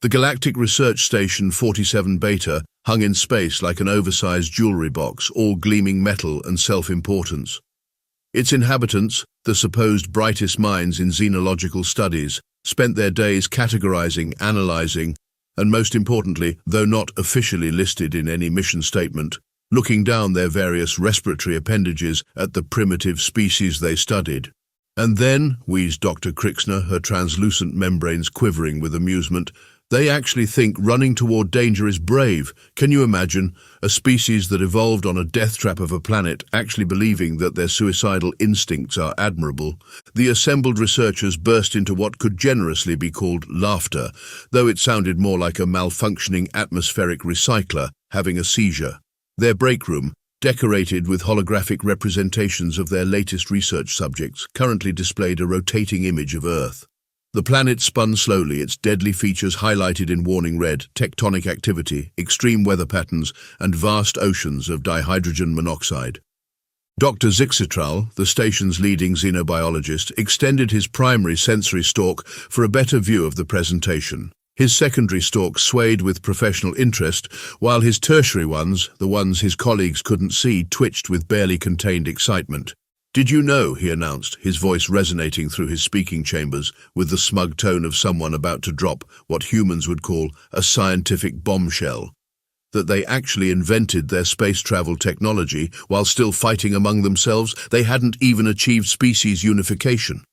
The Galactic Research Station 47 Beta hung in space like an oversized jewelry box, all gleaming metal and self-importance. Its inhabitants, the supposed brightest minds in xenological studies, spent their days categorizing, analyzing, and most importantly, though not officially listed in any mission statement, looking down their various respiratory appendages at the primitive species they studied. And then, wheezed Dr. Krixner, her translucent membranes quivering with amusement, they actually think running toward danger is brave. Can you imagine? A species that evolved on a death trap of a planet actually believing that their suicidal instincts are admirable. The assembled researchers burst into what could generously be called laughter, though it sounded more like a malfunctioning atmospheric recycler having a seizure. Their break room, decorated with holographic representations of their latest research subjects, currently displayed a rotating image of Earth. The planet spun slowly, its deadly features highlighted in warning red: tectonic activity, extreme weather patterns, and vast oceans of dihydrogen monoxide. Dr. Zixitral, the station's leading xenobiologist, extended his primary sensory stalk for a better view of the presentation. His secondary stalk swayed with professional interest, while his tertiary ones, the ones his colleagues couldn't see, twitched with barely contained excitement. "Did you know," he announced, his voice resonating through his speaking chambers with the smug tone of someone about to drop what humans would call a scientific bombshell, "that they actually invented their space travel technology while still fighting among themselves? They hadn't even achieved species unification."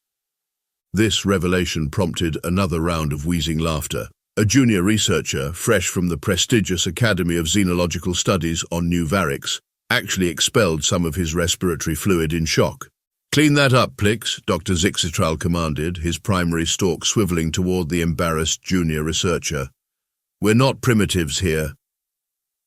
This revelation prompted another round of wheezing laughter. A junior researcher, fresh from the prestigious Academy of Xenological Studies on New Varix, actually expelled some of his respiratory fluid in shock. "Clean that up, Plix," Dr. Zixitral commanded, his primary stalk swiveling toward the embarrassed junior researcher. "We're not primitives here."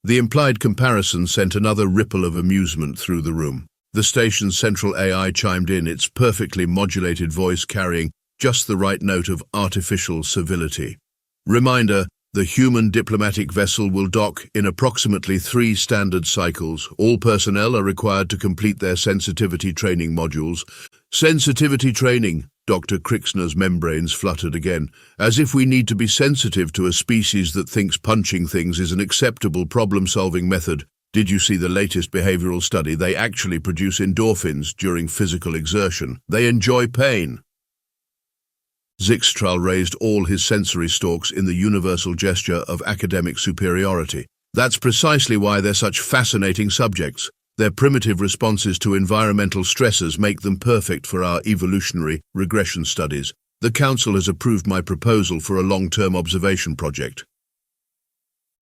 The implied comparison sent another ripple of amusement through the room. The station's central AI chimed in, its perfectly modulated voice carrying just the right note of artificial civility. "Reminder, the human diplomatic vessel will dock in approximately 3 standard cycles. All personnel are required to complete their sensitivity training modules." "Sensitivity training," Dr. Krixner's membranes fluttered again, "as if we need to be sensitive to a species that thinks punching things is an acceptable problem-solving method. Did you see the latest behavioral study? They actually produce endorphins during physical exertion. They enjoy pain." Zixitral raised all his sensory stalks in the universal gesture of academic superiority. "That's precisely why they're such fascinating subjects. Their primitive responses to environmental stresses make them perfect for our evolutionary regression studies. The Council has approved my proposal for a long-term observation project."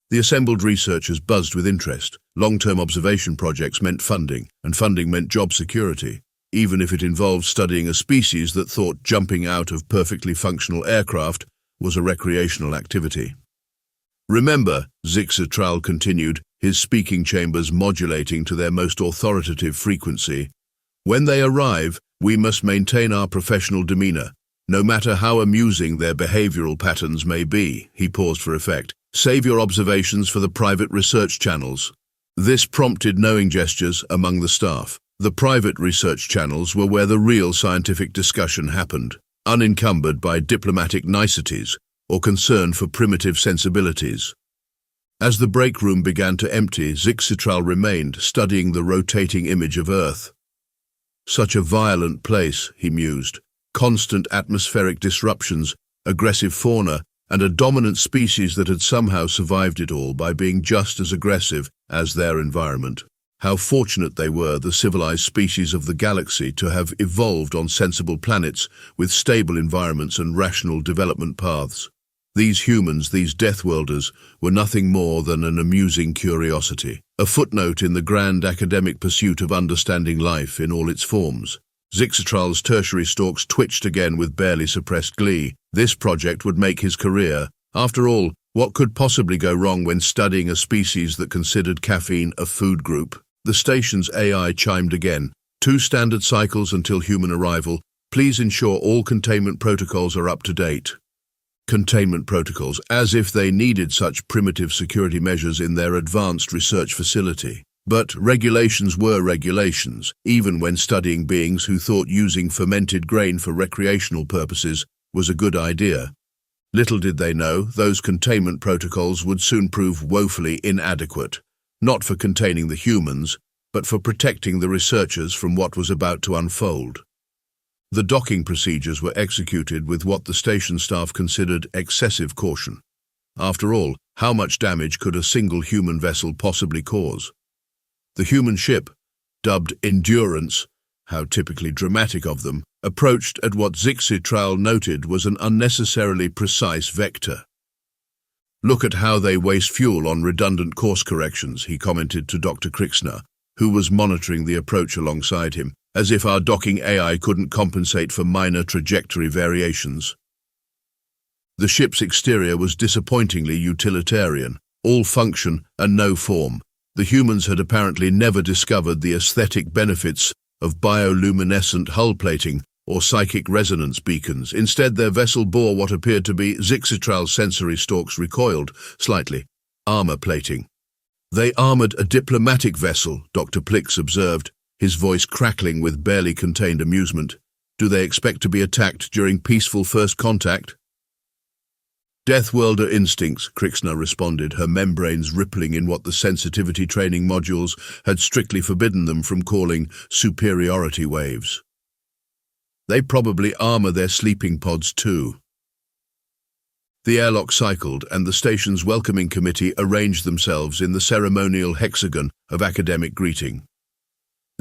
The assembled researchers buzzed with interest. Long-term observation projects meant funding, and funding meant job security, even if it involved studying a species that thought jumping out of perfectly functional aircraft was a recreational activity. "Remember," Zixitral continued, his speaking chambers modulating to their most authoritative frequency, "when they arrive, we must maintain our professional demeanor, no matter how amusing their behavioral patterns may be." He paused for effect. "Save your observations for the private research channels." This prompted knowing gestures among the staff. The private research channels were where the real scientific discussion happened, unencumbered by diplomatic niceties or concern for primitive sensibilities. As the break room began to empty, Zixitral remained, studying the rotating image of Earth. "Such a violent place," he mused. "Constant atmospheric disruptions, aggressive fauna, and a dominant species that had somehow survived it all by being just as aggressive as their environment. How fortunate they were, the civilized species of the galaxy, to have evolved on sensible planets with stable environments and rational development paths. These humans, these Deathworlders, were nothing more than an amusing curiosity, a footnote in the grand academic pursuit of understanding life in all its forms." Zixitral's tertiary stalks twitched again with barely suppressed glee. This project would make his career. After all, what could possibly go wrong when studying a species that considered caffeine a food group? The station's AI chimed again. 2 standard cycles until human arrival. Please ensure all containment protocols are up to date." Containment protocols, as if they needed such primitive security measures in their advanced research facility. But regulations were regulations, even when studying beings who thought using fermented grain for recreational purposes was a good idea. Little did they know, those containment protocols would soon prove woefully inadequate, not for containing the humans, but for protecting the researchers from what was about to unfold. The docking procedures were executed with what the station staff considered excessive caution. After all, how much damage could a single human vessel possibly cause? The human ship, dubbed Endurance, how typically dramatic of them, approached at what Zixitral noted was an unnecessarily precise vector. "Look at how they waste fuel on redundant course corrections," he commented to Dr. Krixner, who was monitoring the approach alongside him, as if our docking AI couldn't compensate for minor trajectory variations. The ship's exterior was disappointingly utilitarian, all function and no form. The humans had apparently never discovered the aesthetic benefits of bioluminescent hull plating or psychic resonance beacons. Instead, their vessel bore what appeared to be Zixitral sensory stalks recoiled slightly, armor plating. "They armored a diplomatic vessel," Dr. Plix observed, his voice crackling with barely contained amusement. "Do they expect to be attacked during peaceful first contact?" "Deathworlder instincts," Krixner responded, her membranes rippling in what the sensitivity training modules had strictly forbidden them from calling superiority waves. "They probably armor their sleeping pods too." The airlock cycled, and the station's welcoming committee arranged themselves in the ceremonial hexagon of academic greeting.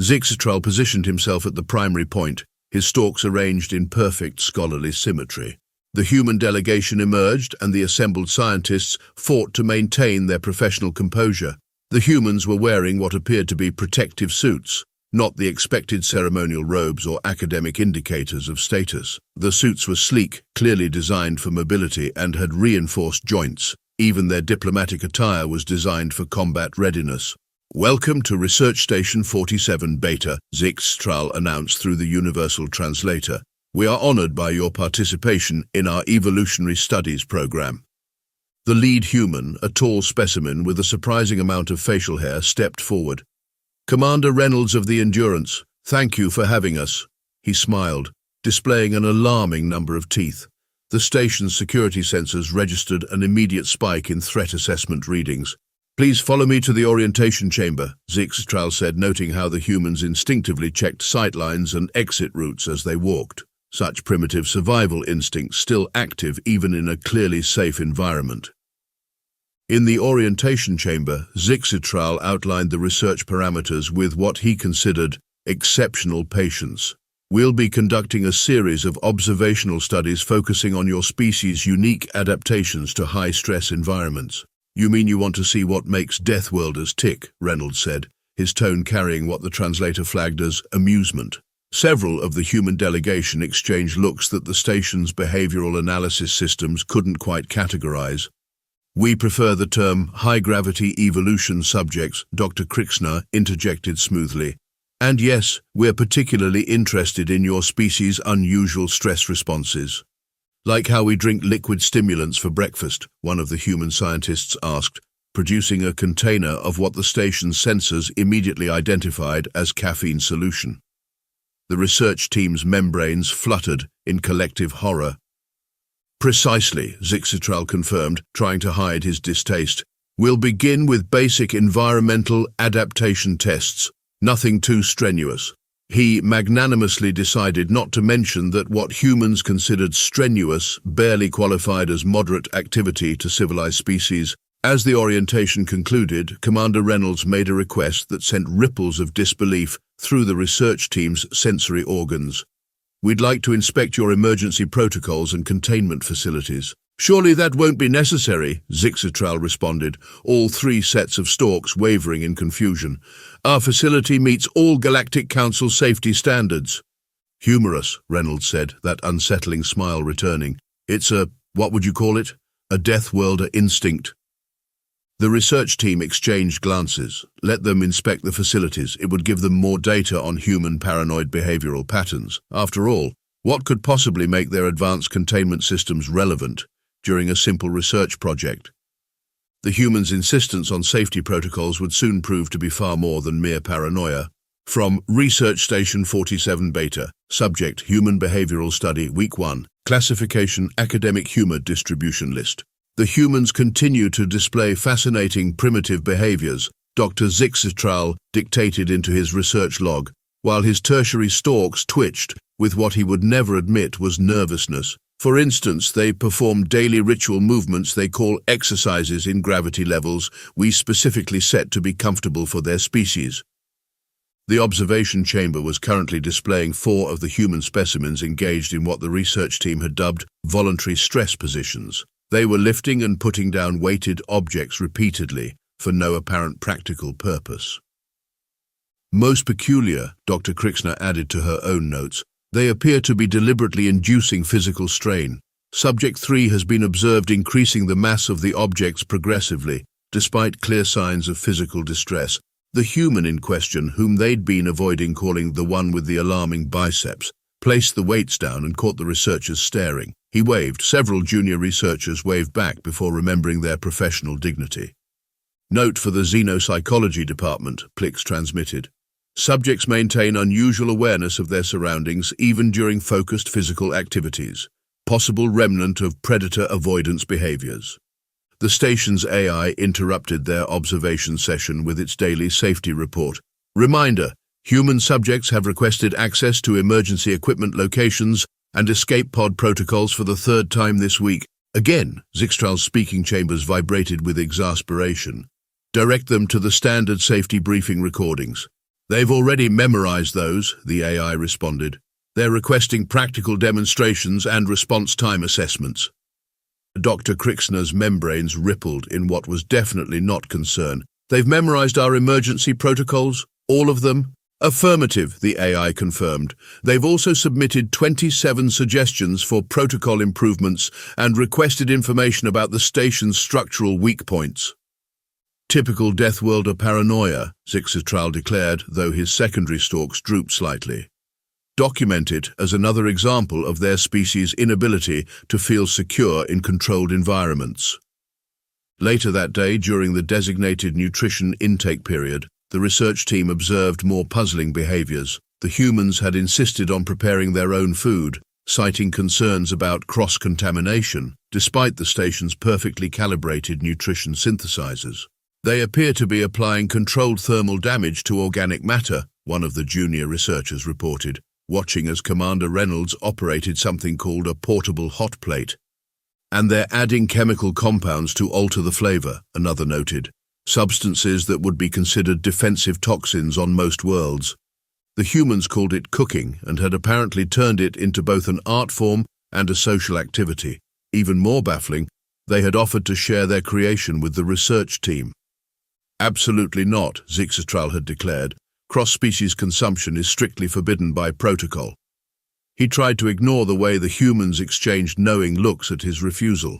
Zixitral positioned himself at the primary point, his stalks arranged in perfect scholarly symmetry. The human delegation emerged, and the assembled scientists fought to maintain their professional composure. The humans were wearing what appeared to be protective suits, not the expected ceremonial robes or academic indicators of status. The suits were sleek, clearly designed for mobility, and had reinforced joints. Even their diplomatic attire was designed for combat readiness. "Welcome to Research Station 47 Beta," Zixitral announced through the Universal Translator. "We are honored by your participation in our evolutionary studies program." The lead human, a tall specimen with a surprising amount of facial hair, stepped forward. "Commander Reynolds of the Endurance, thank you for having us." He smiled, displaying an alarming number of teeth. The station's security sensors registered an immediate spike in threat assessment readings. "Please follow me to the orientation chamber," Zixitral said, noting how the humans instinctively checked sightlines and exit routes as they walked. Such primitive survival instincts still active even in a clearly safe environment. In the orientation chamber, Zixitral outlined the research parameters with what he considered exceptional patience. "We'll be conducting a series of observational studies focusing on your species' unique adaptations to high-stress environments." "You mean you want to see what makes Deathworlders tick?" Reynolds said, his tone carrying what the translator flagged as amusement. Several of the human delegation exchanged looks that the station's behavioral analysis systems couldn't quite categorize. "We prefer the term high-gravity evolution subjects," Dr. Krixner interjected smoothly. "And yes, we're particularly interested in your species' unusual stress responses." "Like how we drink liquid stimulants for breakfast," one of the human scientists asked, producing a container of what the station's sensors immediately identified as caffeine solution. The research team's membranes fluttered in collective horror. "Precisely," Zixitral confirmed, trying to hide his distaste. "We'll begin with basic environmental adaptation tests, nothing too strenuous." He magnanimously decided not to mention that what humans considered strenuous barely qualified as moderate activity to civilized species. As the orientation concluded, Commander Reynolds made a request that sent ripples of disbelief through the research team's sensory organs. "We'd like to inspect your emergency protocols and containment facilities." "Surely that won't be necessary," Zixitral responded, all three sets of stalks wavering in confusion. "Our facility meets all Galactic Council safety standards." "Humorous," Reynolds said, that unsettling smile returning. "It's what would you call it? A Deathworlder instinct." The research team exchanged glances. Let them inspect the facilities. It would give them more data on human paranoid behavioral patterns. After all, what could possibly make their advanced containment systems relevant during a simple research project? The humans' insistence on safety protocols would soon prove to be far more than mere paranoia. From Research Station 47 Beta, subject Human Behavioral Study, Week 1, Classification Academic Humor Distribution List. The humans continue to display fascinating primitive behaviors, Dr. Zixitral dictated into his research log, while his tertiary stalks twitched with what he would never admit was nervousness. For instance, they perform daily ritual movements they call exercises in gravity levels we specifically set to be comfortable for their species. The observation chamber was currently displaying 4 of the human specimens engaged in what the research team had dubbed voluntary stress positions. They were lifting and putting down weighted objects repeatedly for no apparent practical purpose. Most peculiar, Dr. Krixner added to her own notes, they appear to be deliberately inducing physical strain. Subject 3 has been observed increasing the mass of the objects progressively, despite clear signs of physical distress. The human in question, whom they'd been avoiding calling the one with the alarming biceps, placed the weights down and caught the researchers staring. He waved. Several junior researchers waved back before remembering their professional dignity. Note for the xenopsychology department, Plix transmitted. Subjects maintain unusual awareness of their surroundings even during focused physical activities. Possible remnant of predator avoidance behaviors. The station's AI interrupted their observation session with its daily safety report. Reminder, human subjects have requested access to emergency equipment locations and escape pod protocols for the 3rd time this week. Again, Zixtral's speaking chambers vibrated with exasperation. Direct them to the standard safety briefing recordings. They've already memorized those, the AI responded. They're requesting practical demonstrations and response time assessments. Dr. Krixner's membranes rippled in what was definitely not concern. They've memorized our emergency protocols? All of them? Affirmative, the AI confirmed. They've also submitted 27 suggestions for protocol improvements and requested information about the station's structural weak points. Typical Deathworlder paranoia, Zixitral declared, though his secondary stalks drooped slightly. Document it as another example of their species' inability to feel secure in controlled environments. Later that day, during the designated nutrition intake period, the research team observed more puzzling behaviors. The humans had insisted on preparing their own food, citing concerns about cross-contamination, despite the station's perfectly calibrated nutrition synthesizers. They appear to be applying controlled thermal damage to organic matter, one of the junior researchers reported, watching as Commander Reynolds operated something called a portable hot plate. And they're adding chemical compounds to alter the flavor, another noted. Substances that would be considered defensive toxins on most worlds. The humans called it cooking and had apparently turned it into both an art form and a social activity. Even more baffling, they had offered to share their creation with the research team. Absolutely not, Zixitral had declared. Cross-species consumption is strictly forbidden by protocol. He tried to ignore the way the humans exchanged knowing looks at his refusal.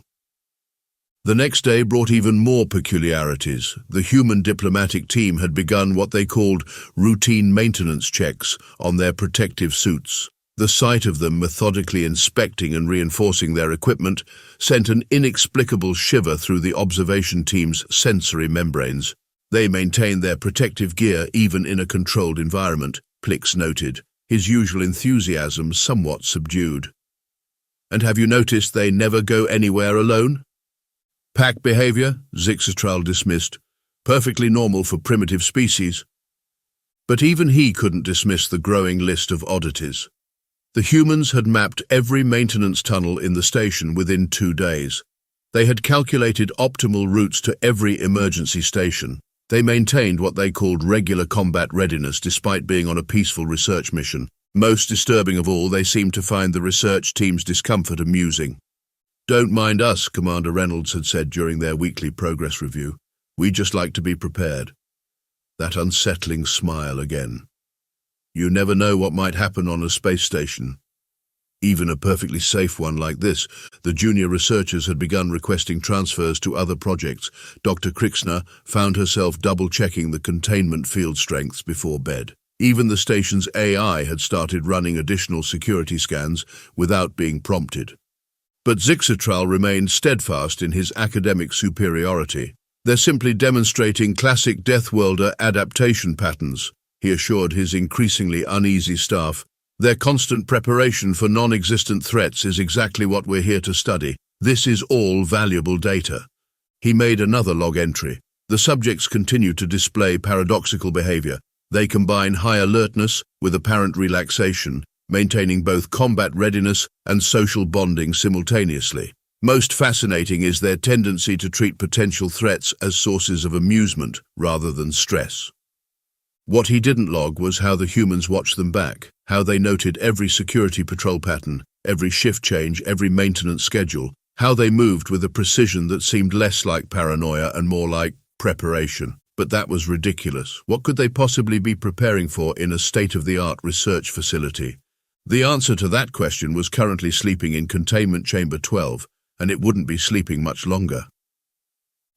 The next day brought even more peculiarities. The human diplomatic team had begun what they called routine maintenance checks on their protective suits. The sight of them methodically inspecting and reinforcing their equipment sent an inexplicable shiver through the observation team's sensory membranes. They maintained their protective gear even in a controlled environment, Plix noted, his usual enthusiasm somewhat subdued. And have you noticed they never go anywhere alone? Pack behavior, Zixitral dismissed, perfectly normal for primitive species. But even he couldn't dismiss the growing list of oddities. The humans had mapped every maintenance tunnel in the station within 2 days. They had calculated optimal routes to every emergency station. They maintained what they called regular combat readiness despite being on a peaceful research mission. Most disturbing of all, they seemed to find the research team's discomfort amusing. "Don't mind us," Commander Reynolds had said during their weekly progress review. "We just like to be prepared." That unsettling smile again. You never know what might happen on a space station. Even a perfectly safe one like this. The junior researchers had begun requesting transfers to other projects. Dr. Krixner found herself double-checking the containment field strengths before bed. Even the station's AI had started running additional security scans without being prompted. But Zixitral remained steadfast in his academic superiority. "They're simply demonstrating classic Deathworlder adaptation patterns," he assured his increasingly uneasy staff. Their constant preparation for non-existent threats is exactly what we're here to study. This is all valuable data. He made another log entry. The subjects continue to display paradoxical behavior. They combine high alertness with apparent relaxation, maintaining both combat readiness and social bonding simultaneously. Most fascinating is their tendency to treat potential threats as sources of amusement rather than stress. What he didn't log was how the humans watched them back, how they noted every security patrol pattern, every shift change, every maintenance schedule, how they moved with a precision that seemed less like paranoia and more like preparation. But that was ridiculous. What could they possibly be preparing for in a state-of-the-art research facility? The answer to that question was currently sleeping in containment chamber 12, and it wouldn't be sleeping much longer.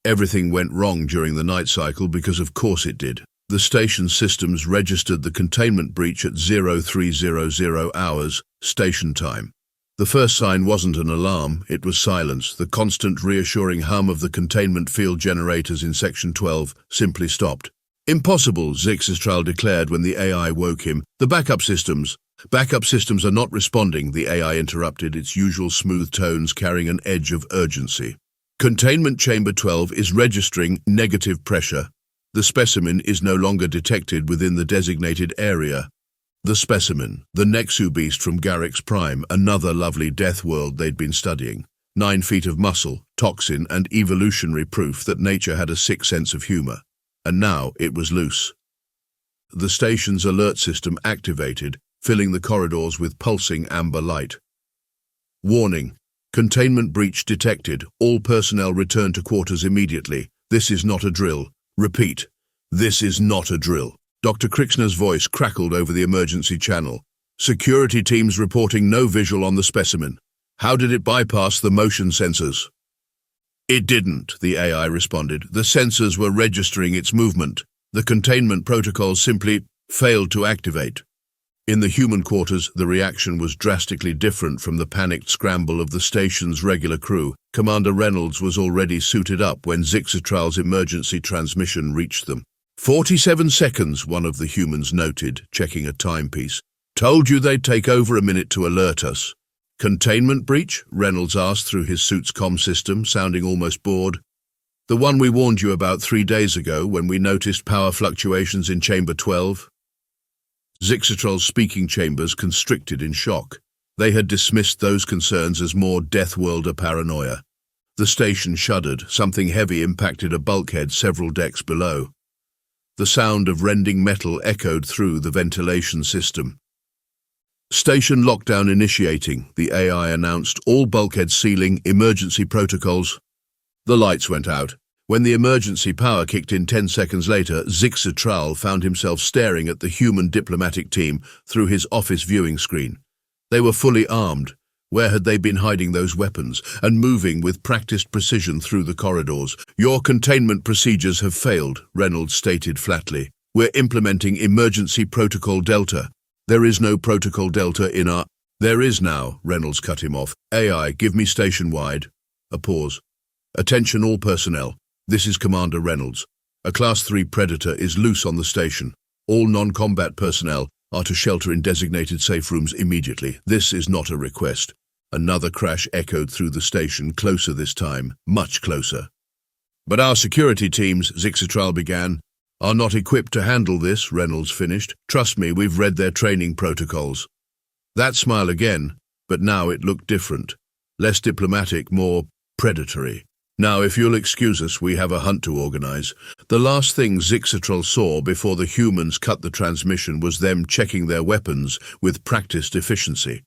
Everything went wrong during the night cycle because of course it did. The station systems registered the containment breach at 0300 hours, station time. The first sign wasn't an alarm, it was silence. The constant reassuring hum of the containment field generators in Section 12 simply stopped. Impossible, Zixistral declared when the AI woke him. The backup systems are not responding, the AI interrupted, its usual smooth tones carrying an edge of urgency. Containment chamber 12 is registering negative pressure. The specimen is no longer detected within the designated area. The specimen, the Nexu beast from Garrick's Prime, another lovely death world they'd been studying. 9 feet of muscle, toxin, and evolutionary proof that nature had a sick sense of humor. And now it was loose. The station's alert system activated, filling the corridors with pulsing amber light. Warning. Containment breach detected. All personnel return to quarters immediately. This is not a drill. Repeat. This is not a drill. Dr. Krixner's voice crackled over the emergency channel. Security teams reporting no visual on the specimen. How did it bypass the motion sensors? It didn't, the AI responded. The sensors were registering its movement. The containment protocols simply failed to activate. In the human quarters, the reaction was drastically different from the panicked scramble of the station's regular crew. Commander Reynolds was already suited up when Zixitral's emergency transmission reached them. 47 seconds, one of the humans noted, checking a timepiece. Told you they'd take over a minute to alert us. Containment breach? Reynolds asked through his suit's comm system, sounding almost bored. The one we warned you about 3 days ago when we noticed power fluctuations in Chamber 12? Zixitral's speaking chambers constricted in shock. They had dismissed those concerns as more Deathworlder paranoia. The station shuddered. Something heavy impacted a bulkhead several decks below. The sound of rending metal echoed through the ventilation system. Station lockdown initiating, the AI announced. All bulkhead sealing, emergency protocols. The lights went out. When the emergency power kicked in 10 seconds later, Zixitral found himself staring at the human diplomatic team through his office viewing screen. They were fully armed. Where had they been hiding those weapons? And moving with practiced precision through the corridors. Your containment procedures have failed, Reynolds stated flatly. We're implementing emergency protocol Delta. There is no protocol Delta in our... There is now, Reynolds cut him off. AI, give me station-wide. A pause. Attention all personnel. This is Commander Reynolds. A Class 3 Predator is loose on the station. All non-combat personnel are to shelter in designated safe rooms immediately. This is not a request. Another crash echoed through the station, closer this time, much closer. But our security teams, Zixitral began, are not equipped to handle this, Reynolds finished. Trust me, we've read their training protocols. That smile again, but now it looked different. Less diplomatic, more predatory. Now, if you'll excuse us, we have a hunt to organize. The last thing Zixitral saw before the humans cut the transmission was them checking their weapons with practiced efficiency.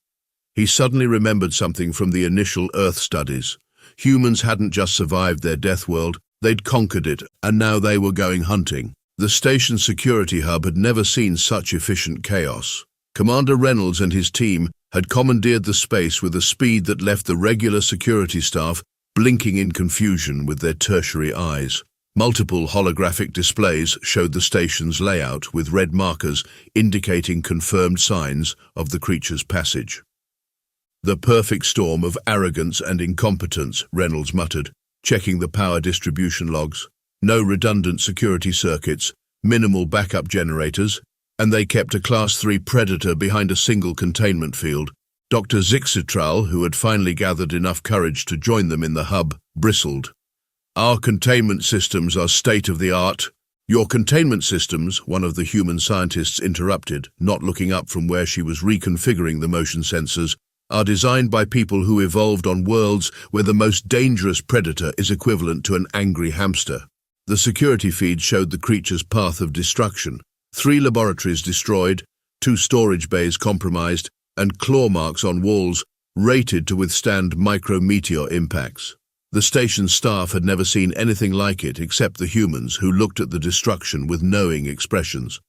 He suddenly remembered something from the initial Earth studies. Humans hadn't just survived their death world, they'd conquered it, and now they were going hunting. The station's security hub had never seen such efficient chaos. Commander Reynolds and his team had commandeered the space with a speed that left the regular security staff blinking in confusion with their tertiary eyes. Multiple holographic displays showed the station's layout with red markers indicating confirmed signs of the creature's passage. The perfect storm of arrogance and incompetence, Reynolds muttered, checking the power distribution logs. No redundant security circuits, minimal backup generators, and they kept a Class 3 predator behind a single containment field. Dr. Zixitral, who had finally gathered enough courage to join them in the hub, bristled. "Our containment systems are state-of-the-art." "Your containment systems," one of the human scientists interrupted, not looking up from where she was reconfiguring the motion sensors, "are designed by people who evolved on worlds where the most dangerous predator is equivalent to an angry hamster." The security feed showed the creature's path of destruction. 3 laboratories destroyed, 2 storage bays compromised, and claw marks on walls rated to withstand micrometeor impacts. The station's staff had never seen anything like it except the humans, who looked at the destruction with knowing expressions.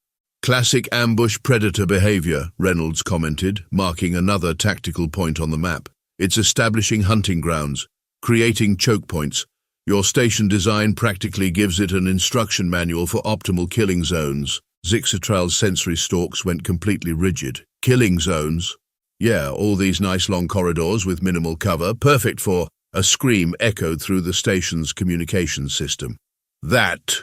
"Classic ambush predator behavior," Reynolds commented, marking another tactical point on the map. "It's establishing hunting grounds, creating choke points. Your station design practically gives it an instruction manual for optimal killing zones." Zixitral's sensory stalks went completely rigid. "Killing zones?" "Yeah, all these nice long corridors with minimal cover, perfect for—" A scream echoed through the station's communications system. "That!"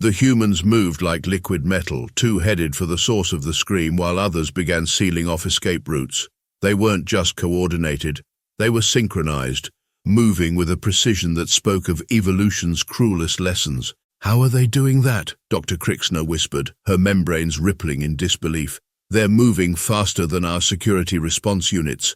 The humans moved like liquid metal, 2 headed for the source of the scream while others began sealing off escape routes. They weren't just coordinated, they were synchronized, moving with a precision that spoke of evolution's cruelest lessons. "How are they doing that?" Dr. Crixner whispered, her membranes rippling in disbelief. "They're moving faster than our security response units."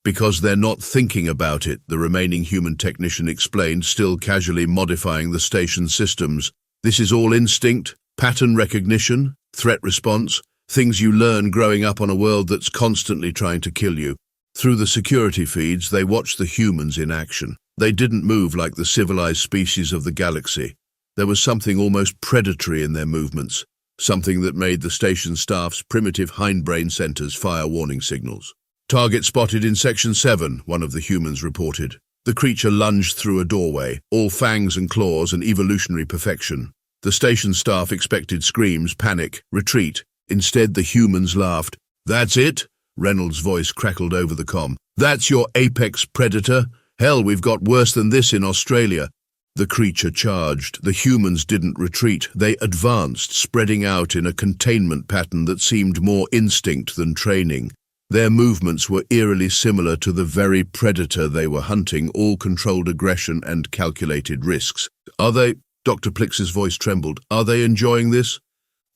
"Because they're not thinking about it," the remaining human technician explained, still casually modifying the station's systems. "This is all instinct, pattern recognition, threat response, things you learn growing up on a world that's constantly trying to kill you." Through the security feeds, they watched the humans in action. They didn't move like the civilized species of the galaxy. There was something almost predatory in their movements, something that made the station staff's primitive hindbrain centers fire warning signals. "Target spotted in Section 7, one of the humans reported. The creature lunged through a doorway, all fangs and claws and evolutionary perfection. The station staff expected screams, panic, retreat. Instead, the humans laughed. "That's it?" Reynolds' voice crackled over the comm. "That's your apex predator? Hell, we've got worse than this in Australia." The creature charged. The humans didn't retreat. They advanced, spreading out in a containment pattern that seemed more instinct than training. Their movements were eerily similar to the very predator they were hunting, all controlled aggression and calculated risks. "Are they—" Dr. Plix's voice trembled. "Are they enjoying this?"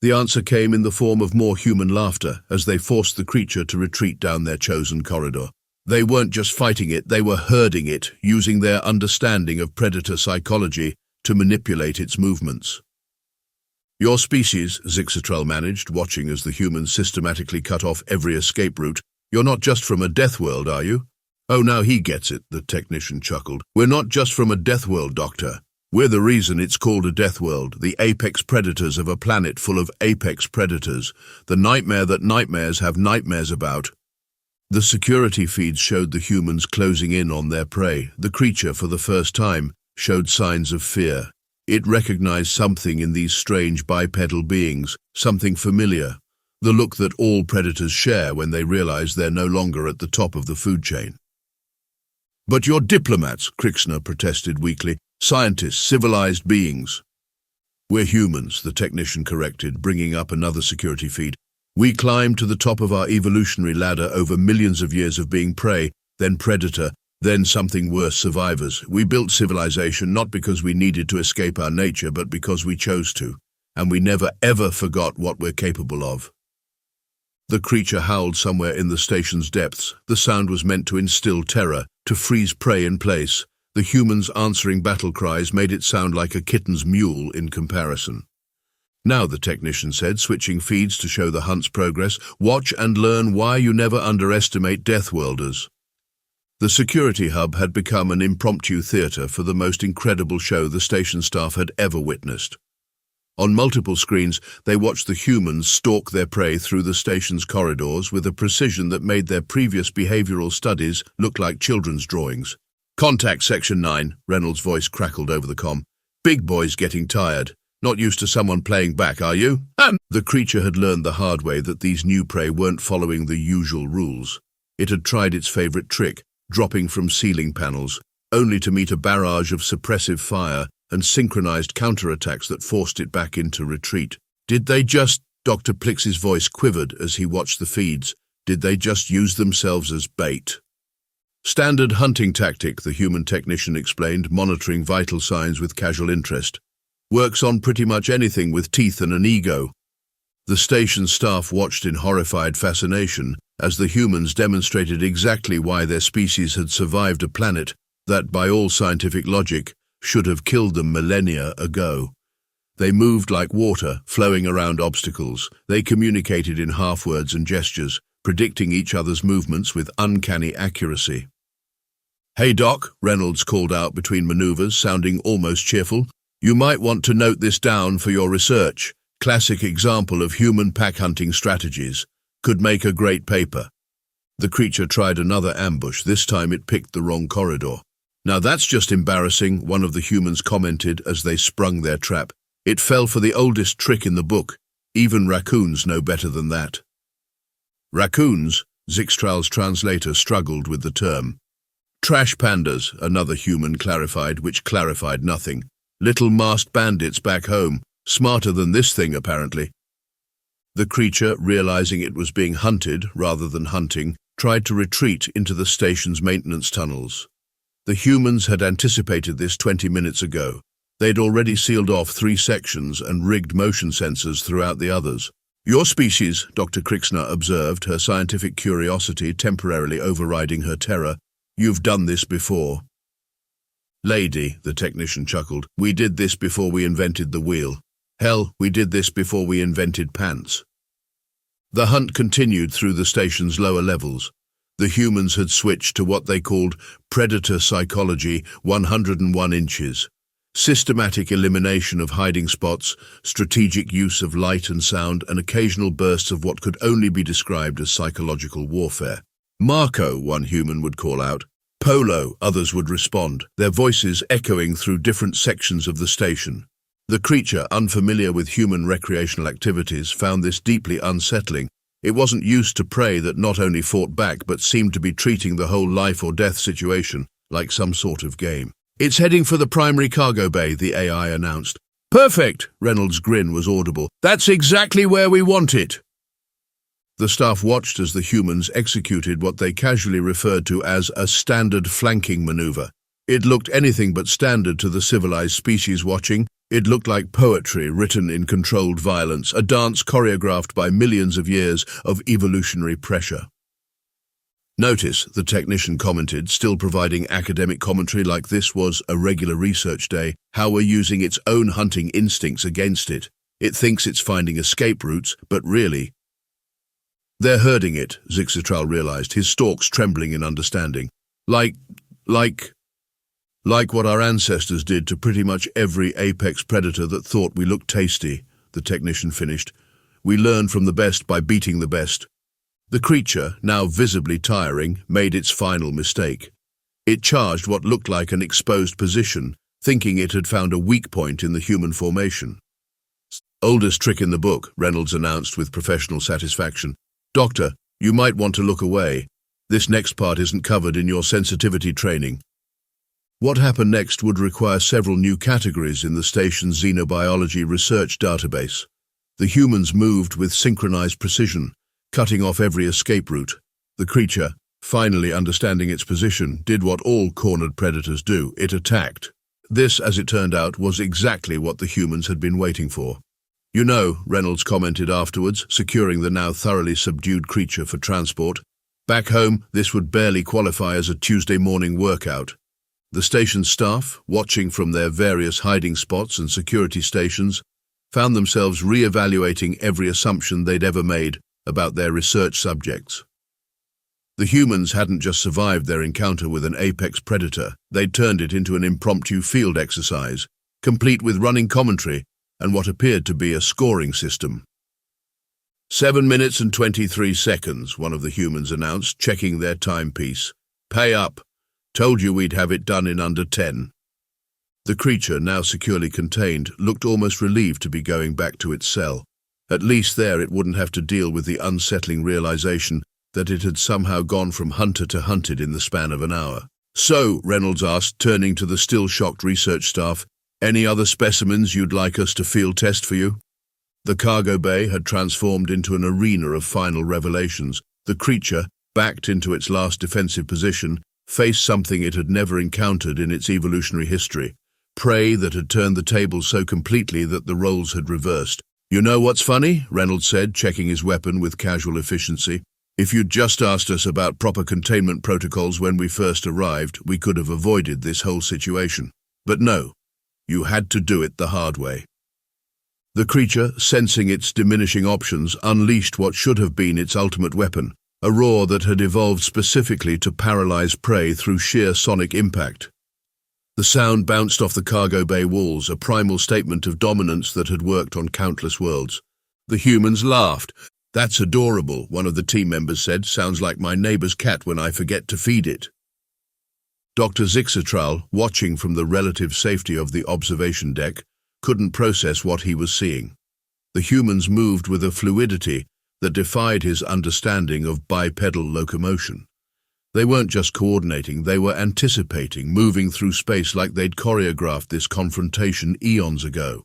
The answer came in the form of more human laughter as they forced the creature to retreat down their chosen corridor. They weren't just fighting it, they were herding it, using their understanding of predator psychology to manipulate its movements. "Your species," Zixitral managed, watching as the humans systematically cut off every escape route. "You're not just from a deathworld, are you?" "Oh, now he gets it," the technician chuckled. "We're not just from a deathworld, Doctor. We're the reason it's called a deathworld, the apex predators of a planet full of apex predators, the nightmare that nightmares have nightmares about." The security feeds showed the humans closing in on their prey. The creature, for the first time, showed signs of fear. It recognized something in these strange bipedal beings, something familiar, the look that all predators share when they realize they're no longer at the top of the food chain. "But you're diplomats," Crixner protested weakly. "Scientists, civilized beings." "We're humans," the technician corrected, bringing up another security feed. "We climbed to the top of our evolutionary ladder over millions of years of being prey, then predator, then something worse, survivors. We built civilization not because we needed to escape our nature, but because we chose to, and we never ever forgot what we're capable of." The creature howled somewhere in the station's depths. The sound was meant to instill terror, to freeze prey in place. The humans' answering battle cries made it sound like a kitten's mewl in comparison. "Now," the technician said, switching feeds to show the hunt's progress, "watch and learn why you never underestimate Deathworlders." The security hub had become an impromptu theater for the most incredible show the station staff had ever witnessed. On multiple screens, they watched the humans stalk their prey through the station's corridors with a precision that made their previous behavioral studies look like children's drawings. "Contact Section 9, Reynolds' voice crackled over the comm. "Big boy's getting tired. Not used to someone playing back, are you?" The creature had learned the hard way that these new prey weren't following the usual rules. It had tried its favorite trick, dropping from ceiling panels, only to meet a barrage of suppressive fire and synchronized counterattacks that forced it back into retreat. "Did they just—" Dr. Plix's voice quivered as he watched the feeds. Did they just use themselves as bait? Standard hunting tactic, the human technician explained, monitoring vital signs with casual interest. Works on pretty much anything with teeth and an ego. The station staff watched in horrified fascination as the humans demonstrated exactly why their species had survived a planet that, by all scientific logic, should have killed them millennia ago. They moved like water, flowing around obstacles. They communicated in half-words and gestures, predicting each other's movements with uncanny accuracy. "Hey, Doc," Reynolds called out between maneuvers, sounding almost cheerful. "You might want to note this down for your research. Classic example of human pack-hunting strategies. Could make a great paper." The creature tried another ambush. This time it picked the wrong corridor. "Now that's just embarrassing," one of the humans commented as they sprung their trap. "It fell for the oldest trick in the book. Even raccoons know better than that." Raccoons? Zixtral's translator struggled with the term. "Trash pandas," another human clarified, which clarified nothing. "Little masked bandits back home. Smarter than this thing, apparently." The creature, realizing it was being hunted rather than hunting, tried to retreat into the station's maintenance tunnels. The humans had anticipated this 20 minutes ago. They'd already sealed off 3 sections and rigged motion sensors throughout the others. "Your species," Dr. Krixner observed, her scientific curiosity temporarily overriding her terror. "You've done this before." "Lady," the technician chuckled, "we did this before we invented the wheel. Hell, we did this before we invented pants." The hunt continued through the station's lower levels. The humans had switched to what they called predator psychology, 101 inches. Systematic elimination of hiding spots, strategic use of light and sound, and occasional bursts of what could only be described as psychological warfare. "Marco," one human would call out. "Polo," others would respond, their voices echoing through different sections of the station. The creature, unfamiliar with human recreational activities, found this deeply unsettling. It wasn't used to prey that not only fought back but seemed to be treating the whole life-or-death situation like some sort of game. "It's heading for the primary cargo bay," the AI announced. "Perfect!" Reynolds' grin was audible. "That's exactly where we want it!" The staff watched as the humans executed what they casually referred to as a standard flanking maneuver. It looked anything but standard to the civilized species watching. It looked like poetry written in controlled violence, a dance choreographed by millions of years of evolutionary pressure. "Notice," the technician commented, still providing academic commentary like this was a regular research day, "how we're using its own hunting instincts against it. It thinks it's finding escape routes, but really..." "They're herding it," Zixitral realized, his stalks trembling in understanding. Like what our ancestors did to pretty much every apex predator that thought we looked tasty," the technician finished. "We learn from the best by beating the best." The creature, now visibly tiring, made its final mistake. It charged what looked like an exposed position, thinking it had found a weak point in the human formation. "Oldest trick in the book," Reynolds announced with professional satisfaction. "Doctor, you might want to look away. This next part isn't covered in your sensitivity training." What happened next would require several new categories in the station's xenobiology research database. The humans moved with synchronized precision, cutting off every escape route. The creature, finally understanding its position, did what all cornered predators do. It attacked. This, as it turned out, was exactly what the humans had been waiting for. "You know," Reynolds commented afterwards, securing the now thoroughly subdued creature for transport, "back home, this would barely qualify as a Tuesday morning workout." The station staff, watching from their various hiding spots and security stations, found themselves re-evaluating every assumption they'd ever made about their research subjects. The humans hadn't just survived their encounter with an apex predator, they'd turned it into an impromptu field exercise, complete with running commentary and what appeared to be a scoring system. 7 minutes and 23 seconds, one of the humans announced, checking their timepiece. "Pay up. Told you we'd have it done in under 10. The creature, now securely contained, looked almost relieved to be going back to its cell. At least there it wouldn't have to deal with the unsettling realization that it had somehow gone from hunter to hunted in the span of an hour. "So," Reynolds asked, turning to the still shocked research staff, "any other specimens you'd like us to field test for you?" The cargo bay had transformed into an arena of final revelations. The creature, backed into its last defensive position, faced something it had never encountered in its evolutionary history. Prey that had turned the tables so completely that the roles had reversed. "You know what's funny?" Reynolds said, checking his weapon with casual efficiency. "If you'd just asked us about proper containment protocols when we first arrived, we could have avoided this whole situation. But no, you had to do it the hard way." The creature, sensing its diminishing options, unleashed what should have been its ultimate weapon, a roar that had evolved specifically to paralyze prey through sheer sonic impact. The sound bounced off the cargo bay walls, a primal statement of dominance that had worked on countless worlds. The humans laughed. "That's adorable," one of the team members said. "Sounds like my neighbor's cat when I forget to feed it." Dr. Zixatral, watching from the relative safety of the observation deck, couldn't process what he was seeing. The humans moved with a fluidity that defied his understanding of bipedal locomotion. They weren't just coordinating, they were anticipating, moving through space like they'd choreographed this confrontation eons ago.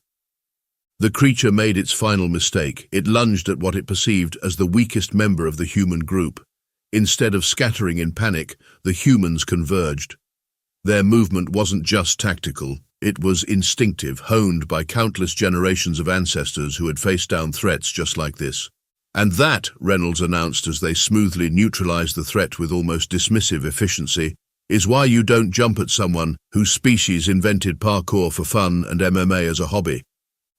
The creature made its final mistake. It lunged at what it perceived as the weakest member of the human group. Instead of scattering in panic, the humans converged. Their movement wasn't just tactical, it was instinctive, honed by countless generations of ancestors who had faced down threats just like this. "And that," Reynolds announced as they smoothly neutralized the threat with almost dismissive efficiency, "is why you don't jump at someone whose species invented parkour for fun and MMA as a hobby."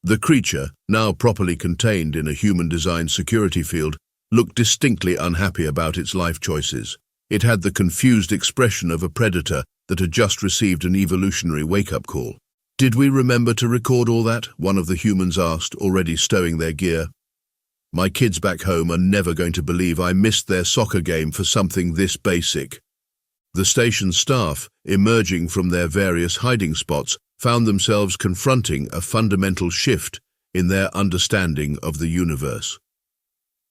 The creature, now properly contained in a human-designed security field, looked distinctly unhappy about its life choices. It had the confused expression of a predator that had just received an evolutionary wake-up call. "Did we remember to record all that?" one of the humans asked, already stowing their gear. "My kids back home are never going to believe I missed their soccer game for something this basic." The station staff, emerging from their various hiding spots, found themselves confronting a fundamental shift in their understanding of the universe.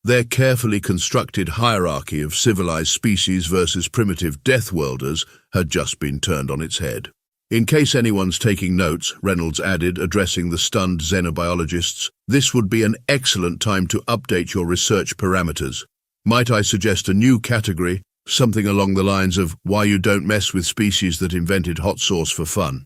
Their carefully constructed hierarchy of civilized species versus primitive deathworlders had just been turned on its head. "In case anyone's taking notes," Reynolds added, addressing the stunned xenobiologists, "this would be an excellent time to update your research parameters. Might I suggest a new category, something along the lines of why you don't mess with species that invented hot sauce for fun?"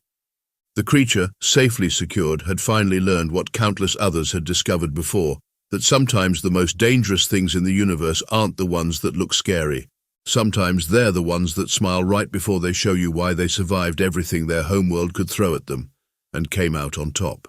The creature, safely secured, had finally learned what countless others had discovered before, that sometimes the most dangerous things in the universe aren't the ones that look scary. Sometimes they're the ones that smile right before they show you why they survived everything their homeworld could throw at them, and came out on top.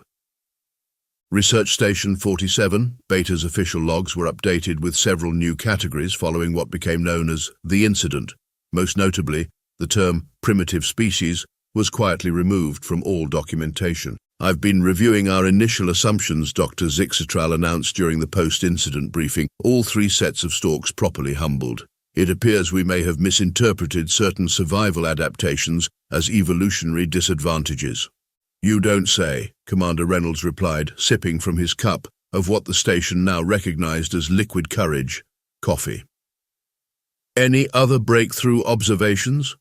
Research Station 47, Beta's official logs were updated with several new categories following what became known as the incident. Most notably, the term primitive species was quietly removed from all documentation. "I've been reviewing our initial assumptions," Dr. Zixatral announced during the post-incident briefing, all three sets of stalks properly humbled. "It appears we may have misinterpreted certain survival adaptations as evolutionary disadvantages." "You don't say," Commander Reynolds replied, sipping from his cup of what the station now recognized as liquid courage, coffee. "Any other breakthrough observations?"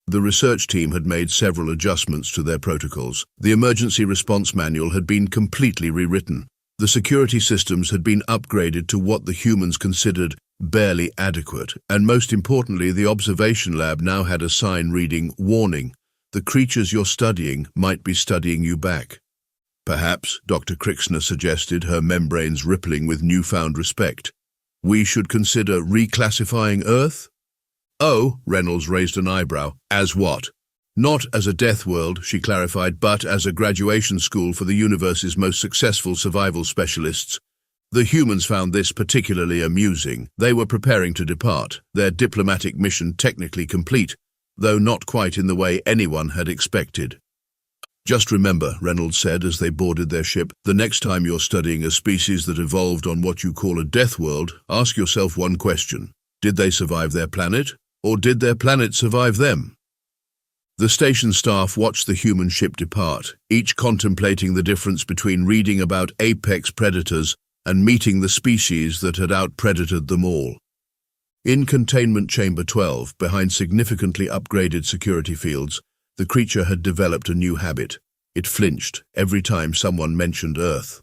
The research team had made several adjustments to their protocols. The emergency response manual had been completely rewritten. The security systems had been upgraded to what the humans considered barely adequate, and most importantly, the observation lab now had a sign reading, "Warning, the creatures you're studying might be studying you back." "Perhaps," Dr. Crixner suggested, her membranes rippling with newfound respect, "we should consider reclassifying Earth?" "Oh," Reynolds raised an eyebrow. "As what?" "Not as a death world," she clarified, "but as a graduation school for the universe's most successful survival specialists." The humans found this particularly amusing. They were preparing to depart, their diplomatic mission technically complete, though not quite in the way anyone had expected. "Just remember," Reynolds said as they boarded their ship, "the next time you're studying a species that evolved on what you call a death world, ask yourself one question. Did they survive their planet? Or did their planet survive them?" The station staff watched the human ship depart, each contemplating the difference between reading about apex predators and meeting the species that had out-predated them all. In Containment Chamber 12, behind significantly upgraded security fields, the creature had developed a new habit. It flinched every time someone mentioned Earth.